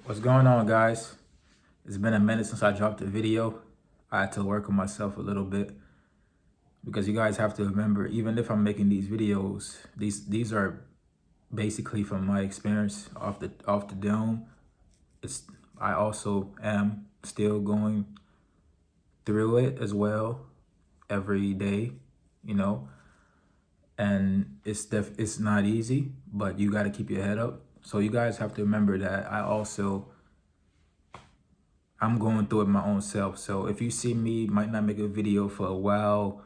What's going on, guys? It's been a minute since I dropped a video. I had to work on myself a little bit because you guys have to remember, even if I'm making these videos, these are basically from my experience off the dome. It's I also am still going through it as well every day, you know, and it's not easy, but you got to keep your head up. So you guys have to remember that I'm going through it my own self. So if you see me might not make a video for a while,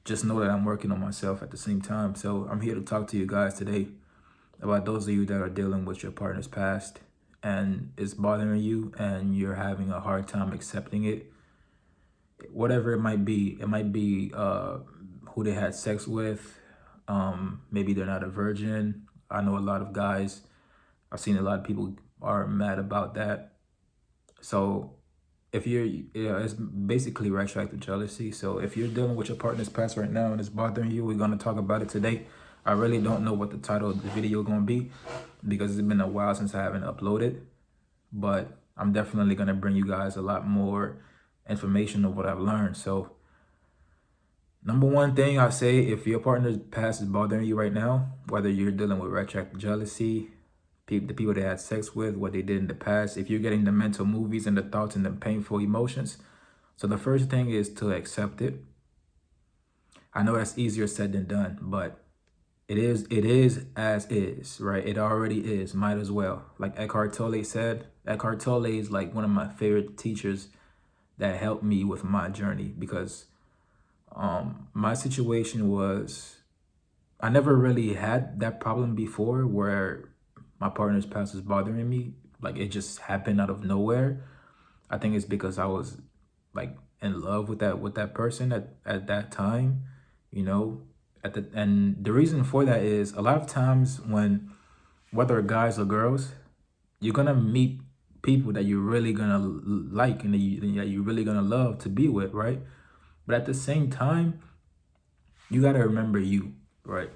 just know that I'm working on myself at the same time. So I'm here to talk to you guys today about those of you that are dealing with your partner's past and it's bothering you and you're having a hard time accepting it. Whatever it might be who they had sex with. Maybe they're not a virgin. I know a lot of guys, I've seen a lot of people are mad about that. So if it's basically retroactive jealousy. So if you're dealing with your partner's past right now and it's bothering you, we're gonna talk about it today. I really don't know what the title of the video gonna be because it's been a while since I haven't uploaded, but I'm definitely gonna bring you guys a lot more information of what I've learned. So number one thing I say, if your partner's past is bothering you right now, whether you're dealing with retroactive jealousy, the people they had sex with, what they did in the past, if you're getting the mental movies and the thoughts and the painful emotions. So the first thing is to accept it. I know that's easier said than done, but it is as is, right? It already is, might as well. Like Eckhart Tolle said, Eckhart Tolle is like one of my favorite teachers that helped me with my journey because my situation was, I never really had that problem before where my partner's past was bothering me. Like it just happened out of nowhere. I think it's because I was like in love with that person at that time, you know. And the reason for that is a lot of times when whether guys or girls, you're gonna meet people that you're really gonna like and that you're really gonna love to be with, right? But at the same time, you gotta remember you, right?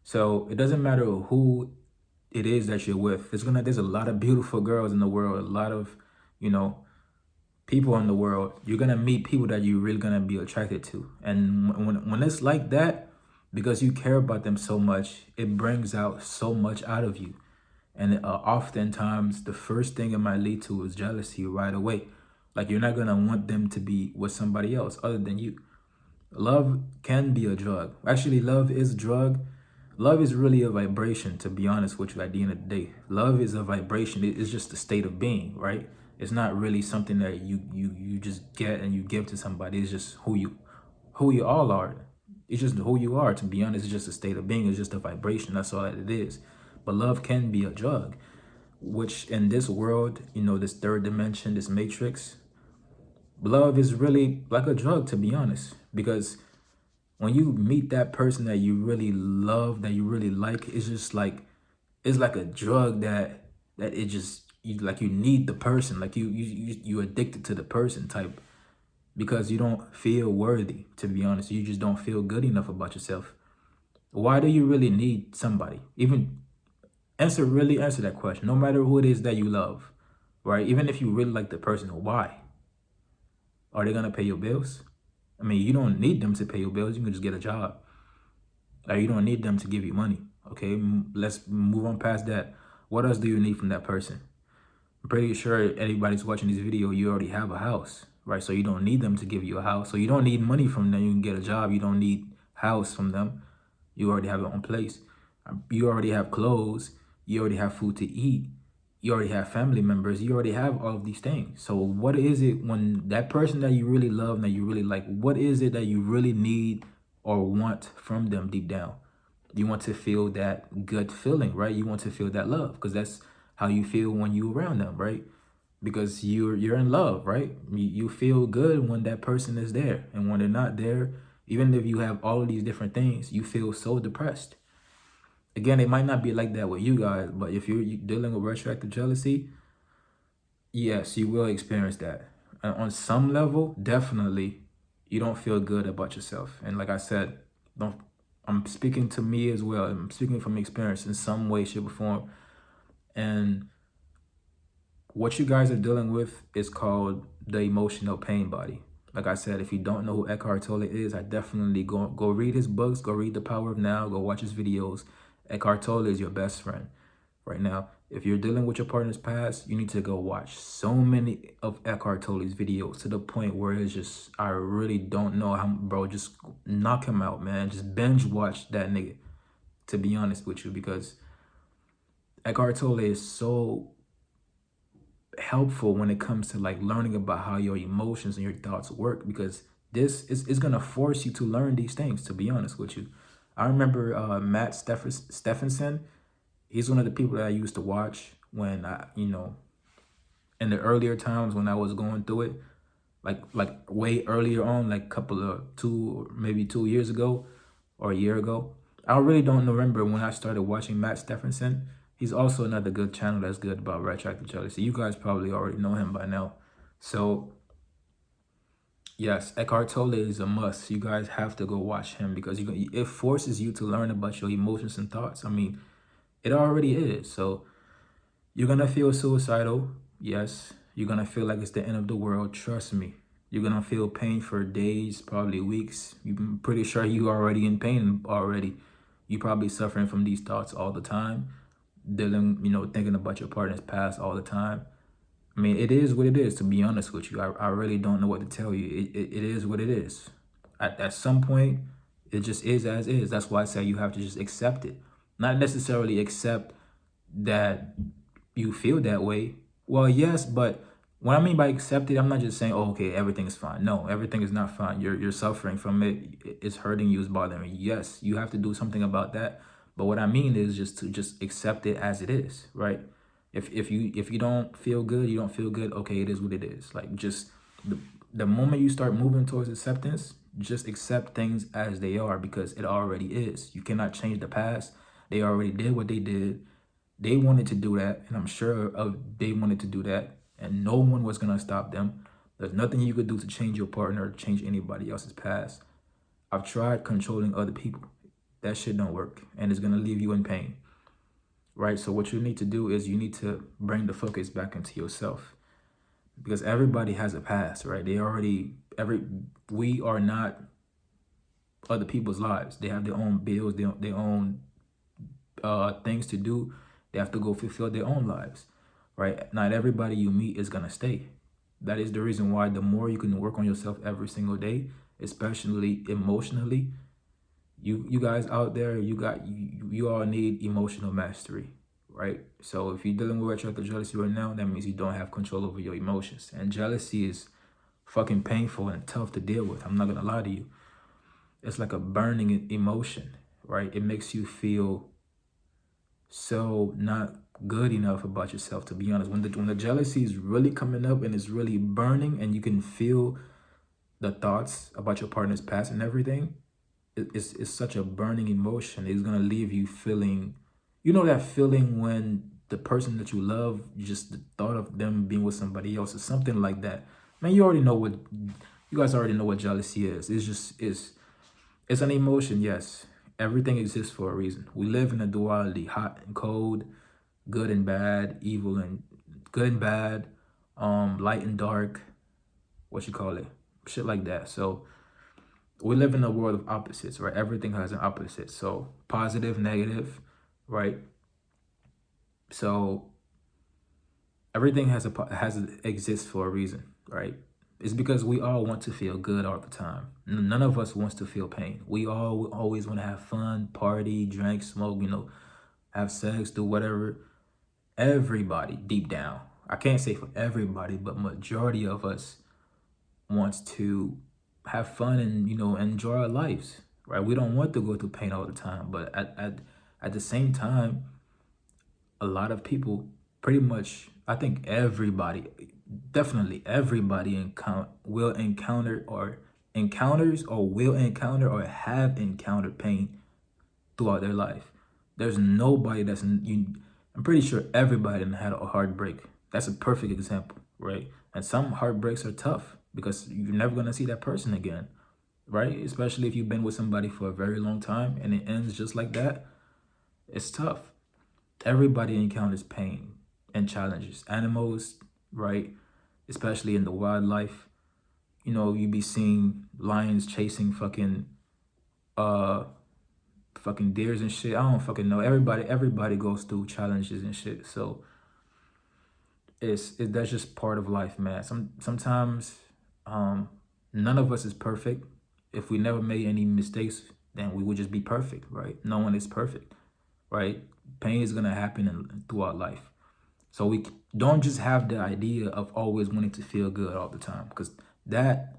So it doesn't matter who it is that you're with. There's a lot of beautiful girls in the world, a lot of, you know, people in the world. You're gonna meet people that you're really gonna be attracted to. And when it's like that, because you care about them so much, it brings out so much out of you. And oftentimes the first thing it might lead to is jealousy right away. Like you're not gonna want them to be with somebody else other than you. Love can be a drug. Actually, love is a drug. Love is really a vibration, to be honest with you, at the end of the day. Love is a vibration. It's just a state of being, right? It's not really something that you just get and you give to somebody. It's just who you all are. It's just who you are, to be honest. It's just a state of being. It's just a vibration. That's all that it is. But love can be a drug, which in this world, you know, this third dimension, this matrix, love is really like a drug, to be honest, because when you meet that person that you really love, that you really like, it's like a drug that it just you need the person, like you addicted to the person type, because you don't feel worthy, to be honest. You just don't feel good enough about yourself. Why do you really need somebody? Even really answer that question. No matter who it is that you love, right? Even if you really like the person, why? Are they gonna pay your bills? I mean, you don't need them to pay your bills. You can just get a job. Like, you don't need them to give you money. Okay, let's move on past that. What else do you need from that person? I'm pretty sure anybody's watching this video, you already have a house, right? So you don't need them to give you a house. So you don't need money from them. You can get a job. You don't need house from them. You already have your own place. You already have clothes. You already have food to eat. You already have family members. You already have all of these things. So what is it when that person that you really love and that you really like, what is it that you really need or want from them deep down? You want to feel that good feeling, right? You want to feel that love because that's how you feel when you're around them, right? Because you're in love, right? You feel good when that person is there. And when they're not there, even if you have all of these different things, you feel so depressed. Again, it might not be like that with you guys, but if you're dealing with retroactive jealousy, yes, you will experience that. And on some level, definitely, you don't feel good about yourself. And like I said, don't. I'm speaking to me as well. I'm speaking from experience in some way, shape, or form. And what you guys are dealing with is called the emotional pain body. Like I said, if you don't know who Eckhart Tolle is, I definitely go read his books, go read The Power of Now, go watch his videos. Eckhart Tolle is your best friend right now. If you're dealing with your partner's past, you need to go watch so many of Eckhart Tolle's videos to the point where it's just, I really don't know how, bro, just knock him out, man. Just binge watch that nigga, to be honest with you, because Eckhart Tolle is so helpful when it comes to like learning about how your emotions and your thoughts work, because this is going to force you to learn these things, to be honest with you. I remember Matt Stephenson. He's one of the people that I used to watch when in the earlier times when I was going through it, like way earlier on, like couple of maybe 2 years ago or a year ago. I really don't remember when I started watching Matt Stephenson. He's also another good channel that's good about retroactive jealousy. You guys probably already know him by now. So yes, Eckhart Tolle is a must. You guys have to go watch him because it forces you to learn about your emotions and thoughts. I mean, it already is. So you're going to feel suicidal. Yes. You're going to feel like it's the end of the world. Trust me. You're going to feel pain for days, probably weeks. I'm pretty sure you're already in pain already. You're probably suffering from these thoughts all the time, thinking about your partner's past all the time. I mean, it is what it is, to be honest with you. I really don't know what to tell you. It is what it is. At some point, it just is as is. That's why I say you have to just accept it. Not necessarily accept that you feel that way. Well, yes, but what I mean by accept it, I'm not just saying, oh, okay, everything is fine. No, everything is not fine. You're suffering from it. It's hurting you. It's bothering you. Yes, you have to do something about that. But what I mean is just to just accept it as it is, right? If you don't feel good, you don't feel good. Okay, it is what it is. Like just the moment you start moving towards acceptance, just accept things as they are because it already is. You cannot change the past. They already did what they did. They wanted to do that, and I'm sure they wanted to do that, and no one was gonna stop them. There's nothing you could do to change your partner or change anybody else's past. I've tried controlling other people. That shit don't work, and it's gonna leave you in pain, right? So what you need to do is you need to bring the focus back into yourself, because everybody has a past, right? We are not other people's lives. They have their own bills, their own things to do. They have to go fulfill their own lives, right? Not everybody you meet is gonna stay. That is the reason why the more you can work on yourself every single day, especially emotionally, you guys out there, you all need emotional mastery, right? So if you're dealing with retroactive jealousy right now, that means you don't have control over your emotions. And jealousy is fucking painful and tough to deal with. I'm not gonna lie to you. It's like a burning emotion, right? It makes you feel so not good enough about yourself, to be honest. When the jealousy is really coming up and it's really burning and you can feel the thoughts about your partner's past and everything, it's such a burning emotion. It's gonna leave you feeling, that feeling when the person that you love, just the thought of them being with somebody else or something like that. Man, you guys already know what jealousy is. It's an emotion, yes. Everything exists for a reason. We live in a duality, hot and cold, good and bad, evil and good and bad, light and dark, shit like that. So we live in a world of opposites, right? Everything has an opposite. So positive, negative, right? So everything exists for a reason, right? It's because we all want to feel good all the time. None of us wants to feel pain. We all always want to have fun, party, drink, smoke, have sex, do whatever. Everybody deep down, I can't say for everybody, but majority of us wants to have fun and, enjoy our lives, right? We don't want to go through pain all the time. But at the same time, a lot of people, pretty much, I think everybody, definitely everybody will encounter or encounters or will encounter or have encountered pain throughout their life. There's nobody I'm pretty sure everybody had a heartbreak. That's a perfect example, right? And some heartbreaks are tough because you're never going to see that person again, right? Especially if you've been with somebody for a very long time and it ends just like that. It's tough. Everybody encounters pain and challenges. Animals, right? Especially in the wildlife. You know, you be seeing lions chasing uh fucking deers and shit. I don't fucking know. Everybody goes through challenges and shit. So that's just part of life, man. Sometimes um none of us is perfect. If we never made any mistakes, then we would just be perfect, right? No one is perfect, right? Pain is gonna happen throughout life. So we don't just have the idea of always wanting to feel good all the time, because that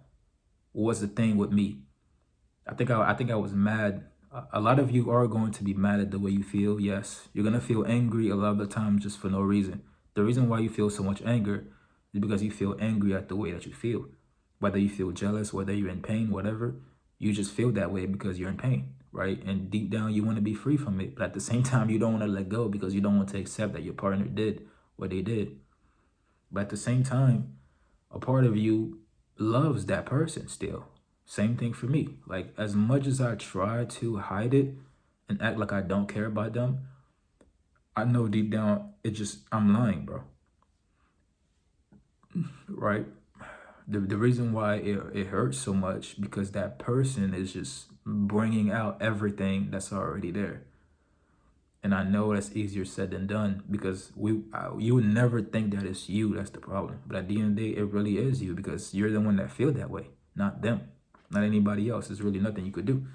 was the thing with me. I think I was mad. A lot of you are going to be mad at the way you feel. Yes, you're gonna feel angry a lot of the time just for no reason. The reason why you feel so much anger is because you feel angry at the way that you feel. Whether you feel jealous, whether you're in pain, whatever, you just feel that way because you're in pain, right? And deep down, you want to be free from it, but at the same time, you don't want to let go because you don't want to accept that your partner did what they did. But at the same time, a part of you loves that person still. Same thing for me. Like, as much as I try to hide it and act like I don't care about them, I know deep down I'm lying, bro. Right? The reason why it hurts so much because that person is just bringing out everything that's already there. And I know that's easier said than done because you would never think that it's you that's the problem. But at the end of the day, it really is you because you're the one that feel that way, not them, not anybody else. There's really nothing you could do.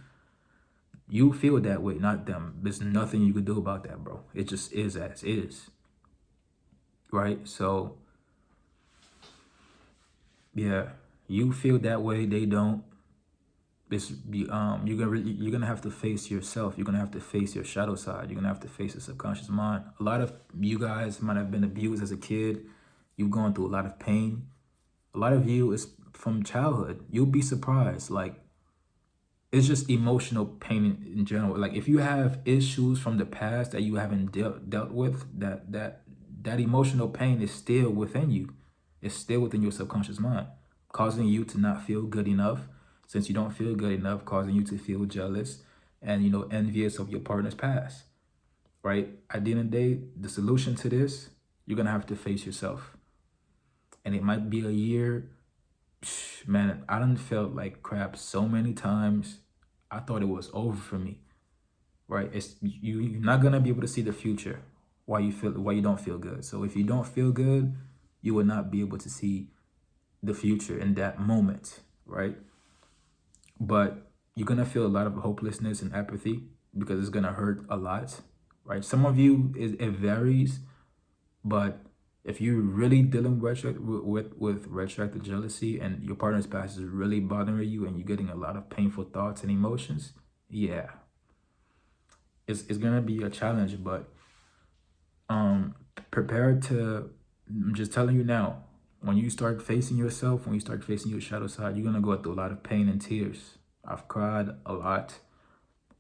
You feel that way, not them. There's nothing you could do about that, bro. It just is as is. Right? So, yeah, you feel that way, they don't. You're gonna have to face yourself. You're gonna have to face your shadow side. You're gonna have to face the subconscious mind. A lot of you guys might have been abused as a kid. You've gone through a lot of pain. A lot of you is from childhood. You'll be surprised. Like, it's just emotional pain in general. Like, if you have issues from the past that you haven't dealt with, that emotional pain is still within you. It's still within your subconscious mind, causing you to not feel good enough. Since you don't feel good enough, causing you to feel jealous and, envious of your partner's past, right? At the end of the day, the solution to this, you're gonna have to face yourself. And it might be a year. Man, I done felt like crap so many times. I thought it was over for me, right? You're not gonna be able to see the future why you don't feel good. So if you don't feel good, you will not be able to see the future in that moment, right? But you're gonna feel a lot of hopelessness and apathy because it's gonna hurt a lot, right? Some of you it varies, but if you're really dealing with retroactive jealousy and your partner's past is really bothering you and you're getting a lot of painful thoughts and emotions, yeah, it's gonna be a challenge. But prepare to. I'm just telling you now. When you start facing yourself, when you start facing your shadow side, you're gonna go through a lot of pain and tears. I've cried a lot,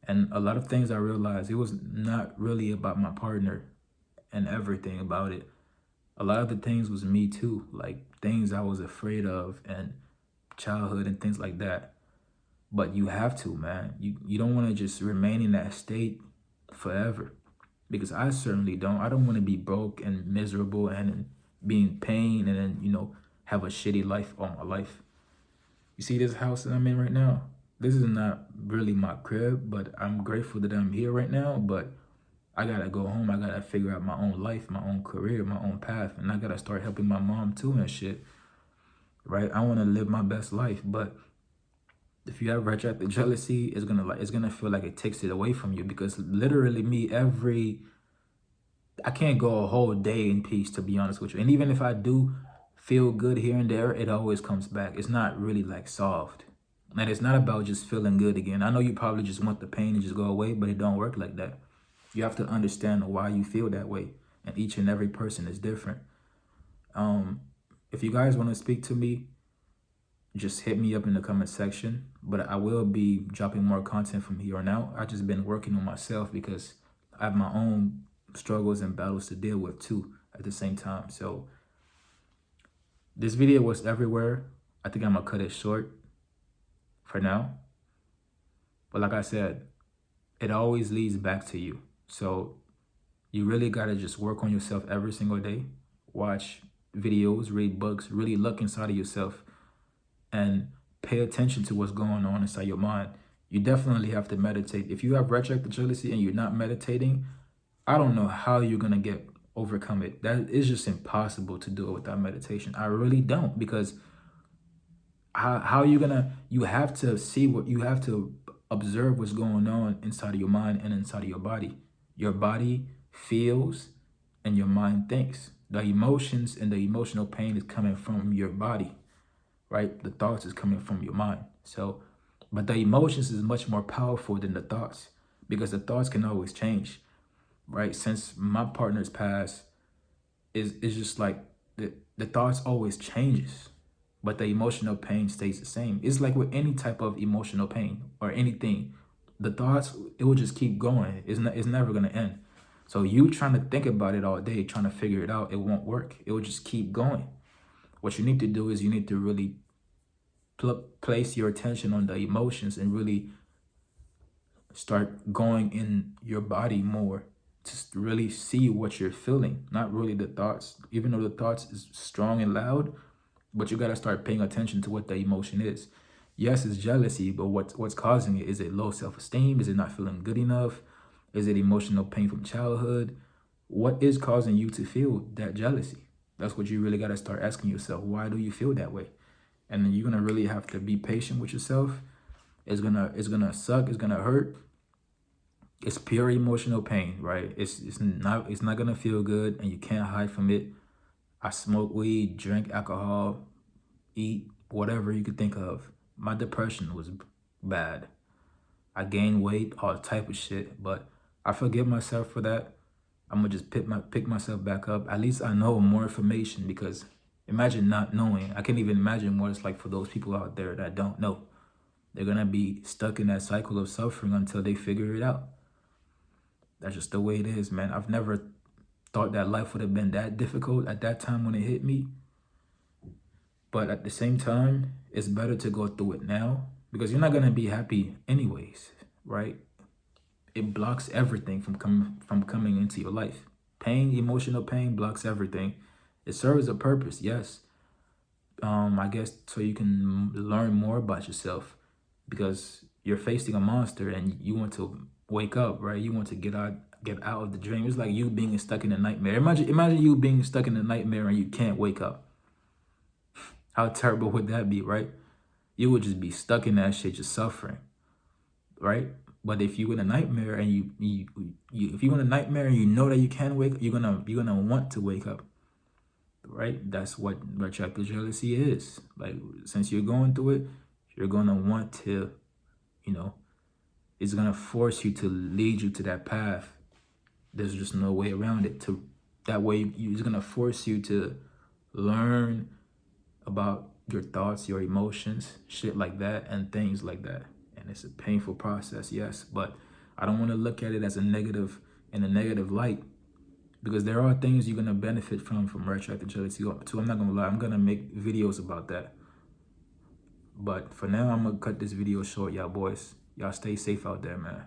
and a lot of things I realized it was not really about my partner and everything about it. A lot of the things was me too, like things I was afraid of and childhood and things like that. But you have to, man. You don't want to just remain in that state forever, because I certainly don't. I don't want to be broke and miserable and be in pain and then, have a shitty life all my life. You see this house that I'm in right now? This is not really my crib, but I'm grateful that I'm here right now. But I gotta go home. I gotta figure out my own life, my own career, my own path, and I gotta start helping my mom too and shit. Right? I want to live my best life, but if you have retroactive jealousy, it's gonna feel like it takes it away from you because literally I can't go a whole day in peace, to be honest with you. And even if I do feel good here and there, it always comes back. It's not really like solved. And it's not about just feeling good again. I know you probably just want the pain to just go away, but it don't work like that. You have to understand why you feel that way. And each and every person is different. If you guys want to speak to me, just hit me up in the comment section. But I will be dropping more content from here on out. I just been working on myself because I have my own struggles and battles to deal with too at the same time. So this video was everywhere. I think I'm gonna cut it short for now. But like I said, it always leads back to you. So you really gotta just work on yourself every single day. Watch videos, read books, really look inside of yourself and pay attention to what's going on inside your mind. You definitely have to meditate. If you have retroactive jealousy and you're not meditating, I don't know how you're gonna get overcome it. That is just impossible to do it without meditation. I really don't, because how are you gonna, you have to see what, you have to observe what's going on inside of your mind and inside of your body. Your body feels and your mind thinks. The emotions and the emotional pain is coming from your body, right? The thoughts is coming from your mind. So, but the emotions is much more powerful than the thoughts, because the thoughts can always change, right? Since my partner's passed, is just like the thoughts always changes, but the emotional pain stays the same. It's like with any type of emotional pain or anything, the thoughts, it will just keep going. It's never gonna end. So you trying to think about it all day, trying to figure it out, it won't work. It will just keep going. What you need to do is you need to really place your attention on the emotions and really start going in your body more to really see what you're feeling, not really the thoughts. Even though the thoughts is strong and loud, but you got to start paying attention to what the emotion is. Yes, it's jealousy, but what's causing it? Is it low self-esteem? Is it not feeling good enough? Is it emotional pain from childhood? What is causing you to feel that jealousy? That's what you really got to start asking yourself. Why do you feel that way? And then you're gonna really have to be patient with yourself. It's gonna suck. It's gonna hurt. It's pure emotional pain, right? It's not gonna feel good, and you can't hide from it. I smoke weed, drink alcohol, eat whatever you could think of. My depression was bad. I gained weight, all type of shit, but I forgive myself for that. I'm gonna just pick myself back up. At least I know more information, because imagine not knowing. I can't even imagine what it's like for those people out there that don't know. They're gonna be stuck in that cycle of suffering until they figure it out. That's just the way it is, man. I've never thought that life would have been that difficult at that time when it hit me. But at the same time, it's better to go through it now, because you're not gonna be happy anyways, right? It blocks everything from coming into your life. Pain, emotional pain blocks everything. It serves a purpose, yes. I guess so you can learn more about yourself, because you're facing a monster and you want to wake up, right? You want to get out of the dream. It's like you being stuck in a nightmare. Imagine you being stuck in a nightmare and you can't wake up. How terrible would that be, right? You would just be stuck in that shit, just suffering, right? But if you in a nightmare and if you in a nightmare and you know that you can wake, you're gonna want to wake up, right? That's what retroactive jealousy is. Like, since you're going through it, you're gonna want to, it's gonna force you to lead you to that path. There's just no way around it. That way, it's gonna force you to learn about your thoughts, your emotions, shit like that, and things like that. And it's a painful process, yes, but I don't want to look at it as in a negative light, because there are things you're gonna benefit from retroactive jealousy too. I'm not gonna lie, I'm gonna make videos about that. But for now, I'm gonna cut this video short, y'all boys. Y'all stay safe out there, man.